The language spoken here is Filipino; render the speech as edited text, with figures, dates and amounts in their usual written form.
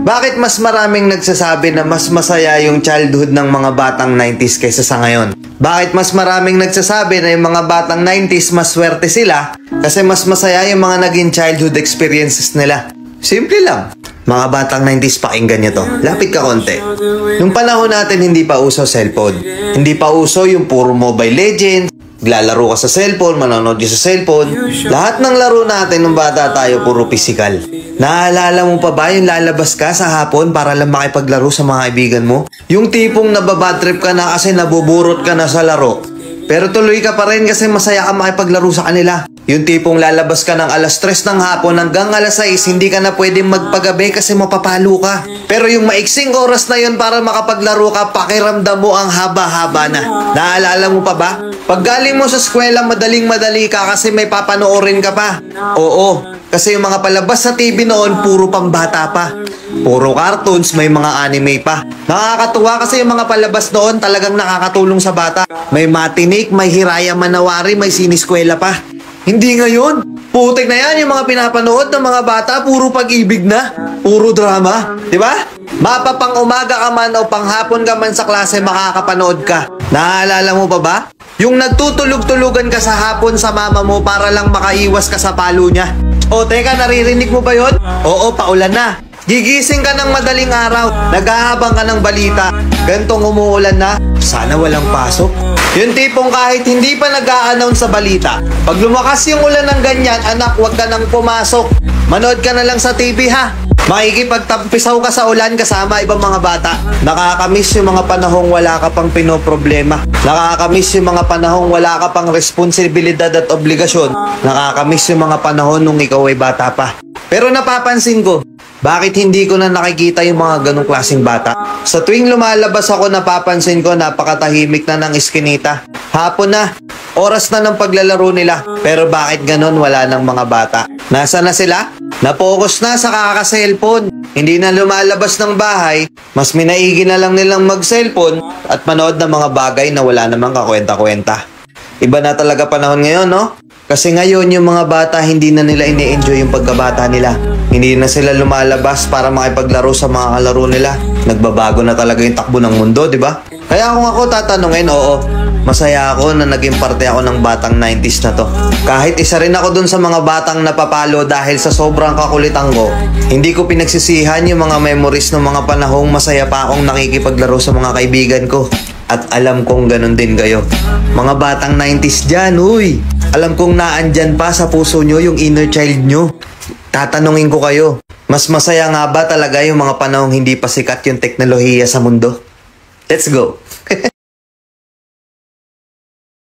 Bakit mas maraming nagsasabi na mas masaya yung childhood ng mga batang 90s kaysa sa ngayon? Bakit mas maraming nagsasabi na yung mga batang 90s mas swerte sila kasi mas masaya yung mga naging childhood experiences nila? Simple lang. Mga batang 90s, pakinggan nyo to. Lapit ka konti. Yung panahon natin hindi pa uso cellphone. Hindi pa uso yung puro Mobile Legends. Naglalaro ka sa cellphone, manonood ka sa cellphone. Lahat ng laro natin nung bata tayo puro physical. Naalala mo pa ba yung lalabas ka sa hapon para lang makipaglaro sa mga kaibigan mo? Yung tipong nababadtrip ka na kasi nabuburot ka na sa laro. Pero tuloy ka pa rin kasi masaya ka makipaglaro sa kanila. Yung tipong lalabas ka ng alas 3 ng hapon hanggang alas 6, hindi ka na pwedeng magpagabi kasi mapapalo ka. Pero yung maiksing oras na yun para makapaglaro ka, pakiramdam mo ang haba-haba na. Naalala mo pa ba? Pag galing mo sa eskwela, madaling-madali ka kasi may papanoorin ka pa. Oo, kasi yung mga palabas sa TV noon, puro pambata pa. Puro cartoons, may mga anime pa. Nakakatuwa kasi yung mga palabas noon talagang nakakatulong sa bata. May matinik, may Hiraya Manawari, may siniskwela pa. Hindi ngayon. Putik na yan yung mga pinapanood ng mga bata, puro pag-ibig na, puro drama. Diba? Mapapang umaga ka man o panghapon ka man sa klase, makakapanood ka. Naalala mo pa ba? Yung nagtutulog-tulugan ka sa hapon sa mama mo para lang makaiwas ka sa palo niya. O teka, naririnig mo ba yun? Oo, paulan na. Gigising ka ng madaling araw, naghahabang ka ng balita. Gantong umuulan na, sana walang pasok. Yung tipong kahit hindi pa nag-a-announce sa balita, pag lumakas yung ulan ng ganyan, anak, huwag ka nang pumasok. Manood ka na lang sa TV ha. Makikipagtampisaw ka sa ulan kasama ibang mga bata. Nakakamiss yung mga panahong wala ka pang pinoproblema. Nakakamiss yung mga panahong wala ka pang responsibilidad at obligasyon. Nakakamiss yung mga panahon nung ikaw ay bata pa. Pero napapansin ko, bakit hindi ko na nakikita yung mga ganong klaseng bata? Sa tuwing lumalabas ako, napapansin ko napakatahimik na ng iskinita. Hapon na, oras na ng paglalaro nila. Pero bakit ganon wala ng mga bata? Nasa na sila? Napokus na sa kaka-cellphone. Hindi na lumalabas ng bahay. Mas minaigi na lang nilang mag-cellphone at manood ng mga bagay na wala namang kakwenta-kwenta. Iba na talaga panahon ngayon, no? Kasi ngayon yung mga bata hindi na nila ini-enjoy yung pagkabata nila. Hindi na sila lumalabas para makipaglaro sa mga kalaro nila. Nagbabago na talaga yung takbo ng mundo, di ba? Kaya kung ako tatanungin, oo, masaya ako na naging parte ako ng batang 90s na to. Kahit isa rin ako dun sa mga batang napapalo dahil sa sobrang kakulitan ko, hindi ko pinagsisihan yung mga memories ng mga panahong masaya pa akong nakikipaglaro sa mga kaibigan ko. At alam kong ganun din kayo. Mga batang 90s dyan, uy! Alam kong naandyan pa sa puso nyo yung inner child nyo. Tatanungin ko kayo, mas masaya nga ba talaga yung mga panahong hindi pa sikat yung teknolohiya sa mundo? Let's go!